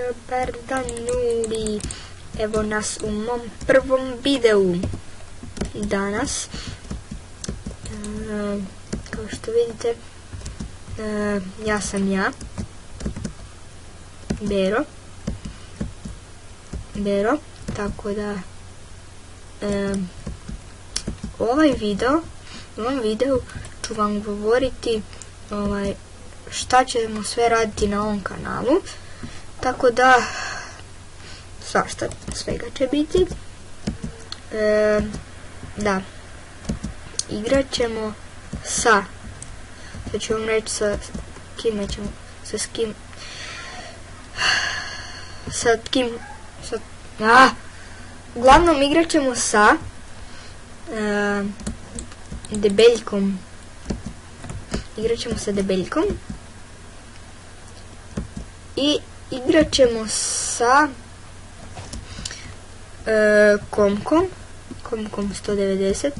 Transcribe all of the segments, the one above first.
Dobar dan ljudi, evo nas u mom prvom videu danas. Kao što vidite, ja sam Bero, tako da u ovom videu ću vam govoriti šta ćemo sve raditi na ovom kanalu, tako da svašta svega će biti. Da, igrat ćemo sad ću vam reći uglavnom igrat ćemo sa Debeljkom. I igrat ćemo sa Komkom 190.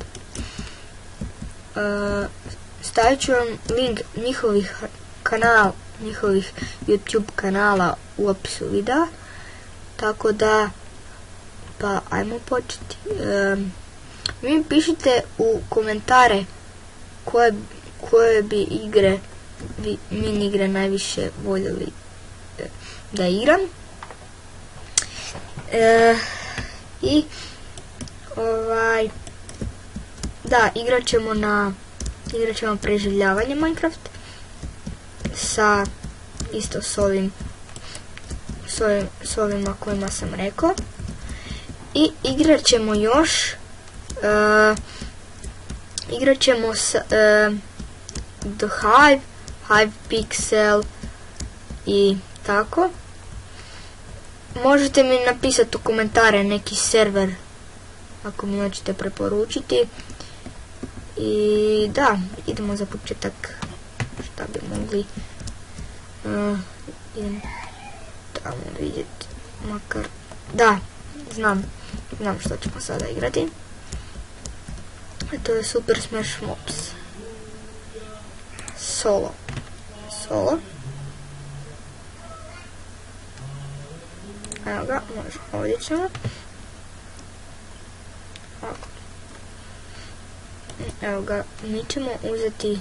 Stavit ću vam link njihovih YouTube kanala u opisu videa, tako da pa ajmo početi. Vi pišite u komentare koje bi mini igre najviše voljeli da igram. I da, igrat ćemo preživljavanje Minecraft sa isto s ovima kojima sam rekao. I igrat ćemo još The Hive Pixel i tako. Možete mi napisati u komentare neki server ako mi hoćete preporučiti. I da, idemo za početak. Šta bi mogli idem tamo vidjeti makar. Da, znam što ćemo sada igrati. A to je Super Smash Mobs Solo. Evo ga, ovdje ćemo. Evo ga, mi ćemo uzeti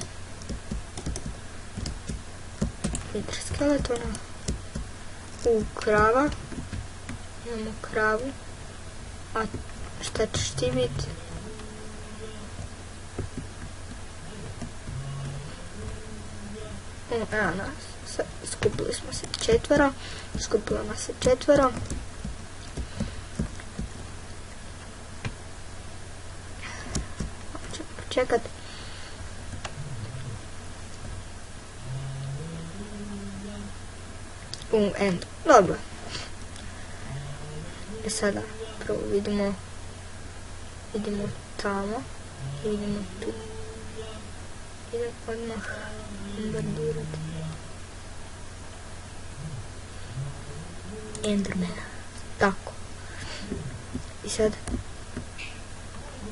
Wither Skeletona. Krava. Imamo kravu. A šta ćeš ti biti? Evo nas, skupili smo se četvero. Ćemo počekat. End. Dobro. I sada prvo vidimo tamo. Vidimo tu. Idem odmah bombardirati Endermana. Tako. I sad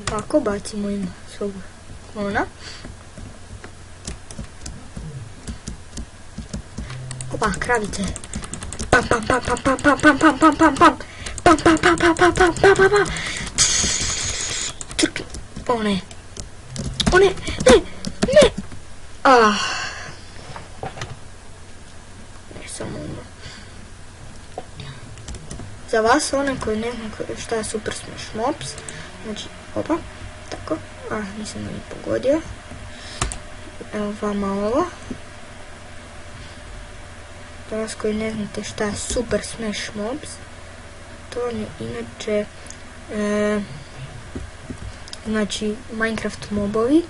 tako bacimo im svog klona. Opa, kravice. Pam. O ne. Ne. Ne sam umro. Za vas, one koji ne znam šta je Super Smash Mobs, znači, opa, tako, nisam da mi pogodio. Evo vama ovo. Za vas koji ne znate šta je Super Smash Mobs, to je inače, znači, Minecraft mobovi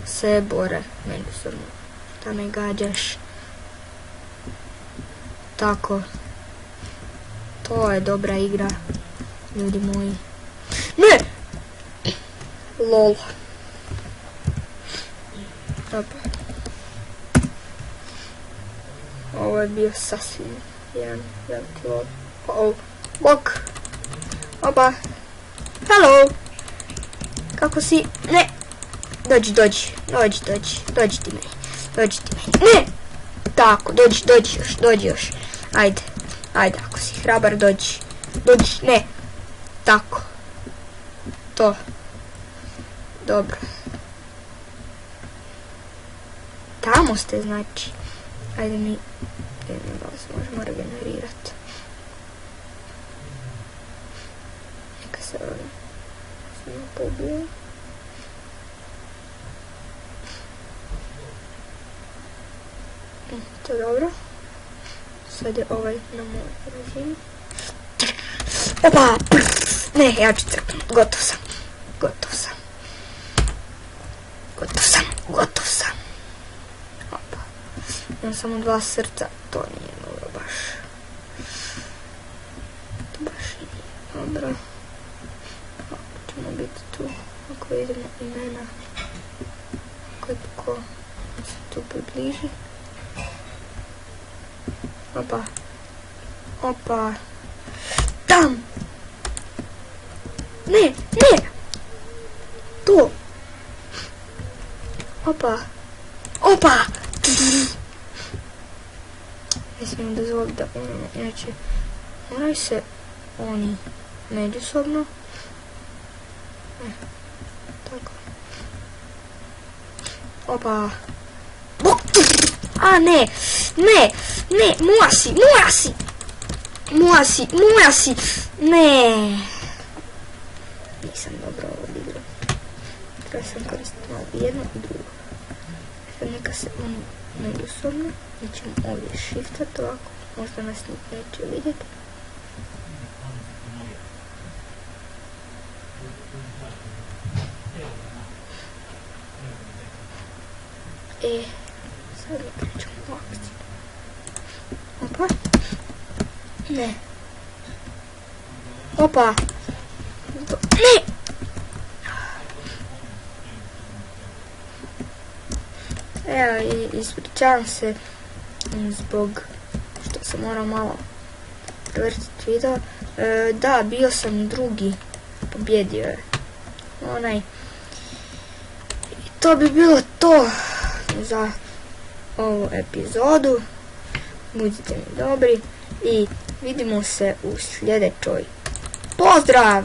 se bore međusobno. Šta me gađaš? Tako. To je dobra igra, ljudi moji. Ne! LOL. Opa. Ovo je bio sasvim jedan veliki LOL. Bok. Opa. Hello. Kako si? Ne! Dođi ti meni. Ne! Tako, dođi još. Ajde. Ajde, ako si hrabar, dođi. Dođi, ne. Tako. To. Dobro. Tamo ste, znači. Ajde mi... Vidimo da se možemo regenerirati. Neka se ovdje. Samo pobiju. To je dobro. Sad je ovaj na moj razini. Opa! Ne, ja ću crknuti. Gotov sam. Gotov sam. Gotov sam. Gotov sam. Opa. Imam samo 2 srca. To nije dobro baš. To baš i nije dobro. Ako ćemo biti tu. Ako vidimo imena. Ko se tu približi. Opa. Opa. Tam. Ne, ne. Tu. Opa. Opa. Ne smijem dozvoliti da umremo, inače moraju se oni međusobno. Tako. Opa. A ne, ne, ne, moja si, ne. Nisam dobro ovo odigrao. Treba sam koristiti malo jedno i drugo. Sad neka se oni međusobno, mi ćemo ovdje shiftat ovako, možda nas neće vidjeti. Sad ne krećemo u akciju. Opa. Ne. Opa. Ne. Evo, ispričavam se zbog što sam morao malo prevrtiti video. Da, bio sam drugi. Pobjedio je onaj. I to bi bilo to za ovu epizodu. Budite mi dobri i vidimo se u sljedećoj. Pozdrav!